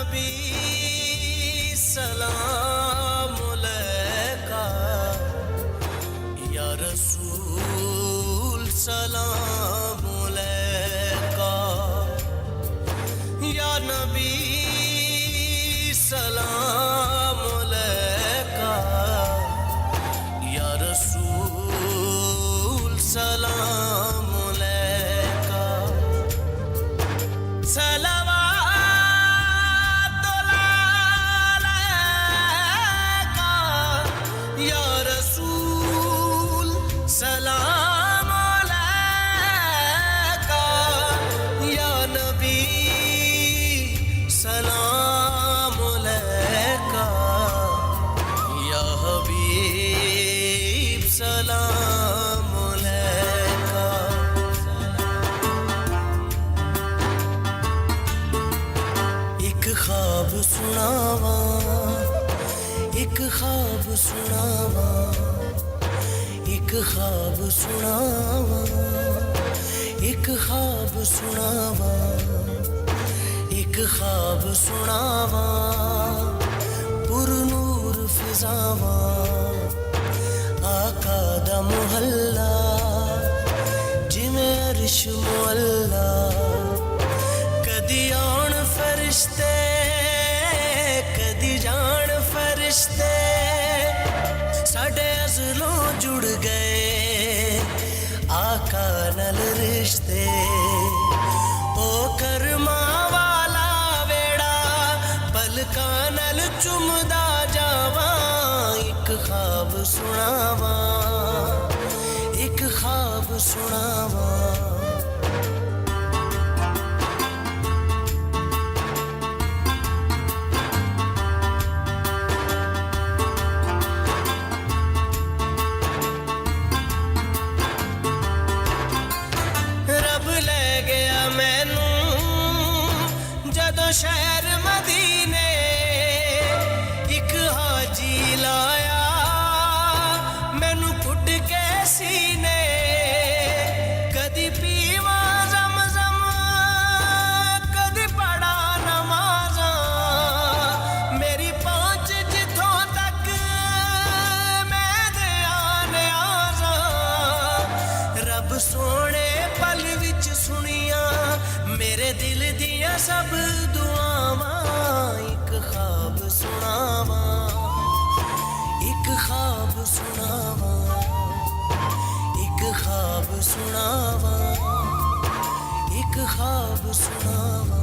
नबी सलाम अलैका, या रसूल सलाम अलैका, या नबी सलाम अलैका, या रसूल सलाम अलैका। सलावतुल्लाह अलैका, या रसूल सलाम अलैका, या नबी सलाम अलैका, या हबीब सलाम अलैका। एक ख्वाब सुनावा, एक ख्वाब सुनावा, एक ख्वाब सुनावा, एक ख्वाब सुनावा, एक ख्वाब सुनावा, पुरनूर फिजावा, आका दा मुहल्ला जिवें अर्श मुअल्ला। कदी आउण फरिश्ते कदी जान फरिश्ते, साडे अज़लों जुड़ गए आका नल रिश्ते। ओ करमा वाला वेड़ा पलकां नल चुमदा जावां, एक ख्वाब सुनावा, एक ख्वाब सुनावा। शहर मदीने एक हाजी लाया, मैनू कुट के सीने। कदी पीवा ज़म-ज़म, कदी पढ़ा नमाज़ां, मेरी पहुंच जिथों तक मैं ध्यान आज़ां। रब सोने पल विच सुनिया मेरे दिल दिया सब दुआवां। एक ख्वाब सुनावा, एक ख्वाब सुनावा, एक ख्वाब सुनावा, एक ख्वाब सुनावा।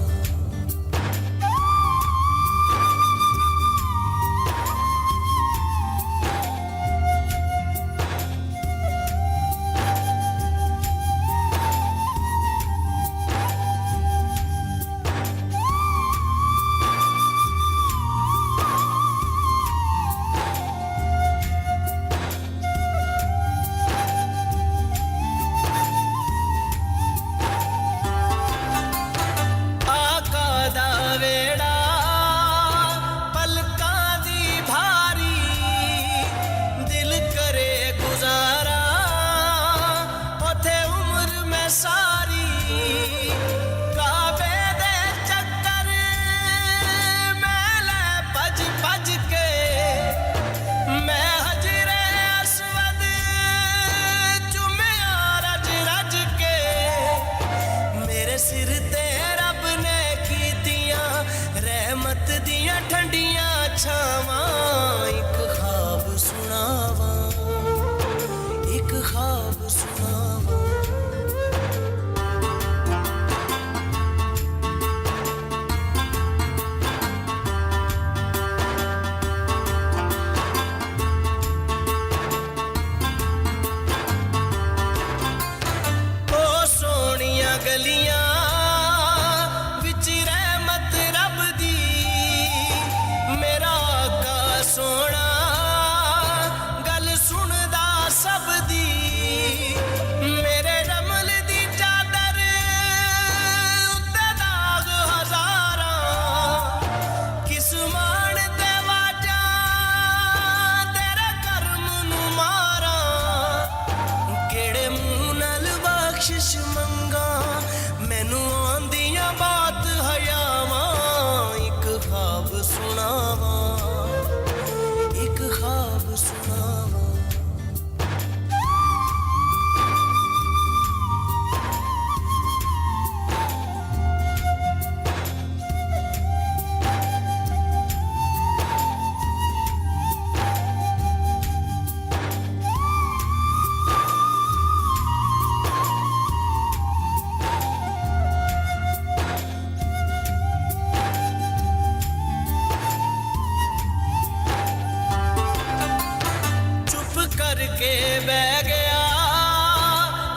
ਕਰਕੇ ਬਹਿ ਗਿਆ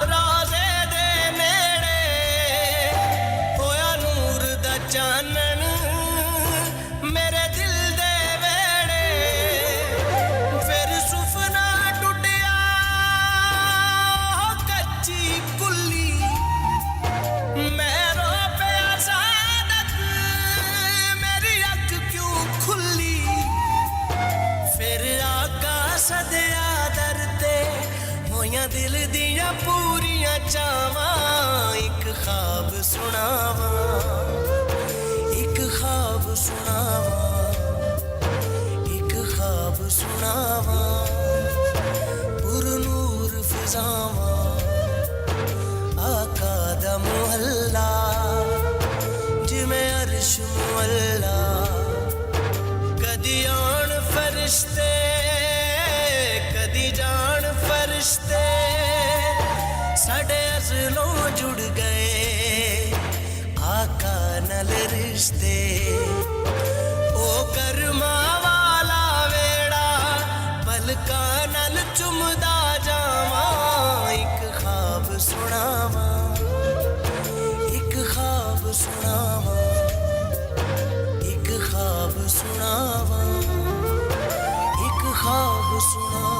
ਰਾਜ਼ੇ ਦੇ ਨੇੜੇ ਹੋਇਆ ਨੂਰ ਦਾ ਚਾਨਣ ਮੇਰੇ ਦਿਲ ਦੇ ਵੇੜੇ ਫਿਰ ਸੁਪਨਾ ਟੁੱਟਿਆ ਉਹ ਕੱਚੀ ਕੁੱਲੀ ਮੈਂ ਰੋ ਪਿਆ ਸਾਦਤ ਮੇਰੀ ਅੱਖ ਕਿਉਂ ਖੁੱਲੀ ਫਿਰ ਆਕਾ ਸਦਿਆ ਦਰ ਤੇ ਹੋਈਆਂ ਦਿਲ ਦੀਆਂ ਪੂਰੀਆਂ ਚਾਵਾਂ ਇੱਕ ਖਾਬ ਸੁਣਾਵਾਂ ਇੱਕ ਖਾਬ ਸੁਣਾਵਾਂ ਇੱਕ ਖਾਬ ਸੁਣਾਵਾਂ ਪੁਰਨੂਰ ਫਿਜ਼ਾਵਾਂ ਆਕਾ ਦਾ ਮੁਹੱਲਾ ਜਿਵੇਂ ਅਰਸ਼ ਮੁਅੱਲਾ ਕਦੀ ਆਉਣ ਫਰਿਸ਼ਤੇ ਕਦੀ ਜਾਣ ਫਰਿਸ਼ਤੇ ਸਾਡੇ ਅਜ਼ਲੋਂ ਜੁੜ ਗਏ ਆਕਾ ਨਾਲ ਰਿਸ਼ਤੇ ਉਹ ਕਰਮਾਂ ਵਾਲਾ ਵੇੜਾ ਪਲਕਾਂ ਨਾਲ ਚੁੰਮਦਾ ਜਾਵਾਂ ਇੱਕ ਖਾਬ ਸੁਣਾਵਾਂ ਇੱਕ ਖਾਬ ਸੁਣਾਵਾਂ ਇੱਕ ਖਾਬ ਸੁਣਾਵਾਂ ਇੱਕ ਖਾਬ ਸੁਣਾਵਾਂ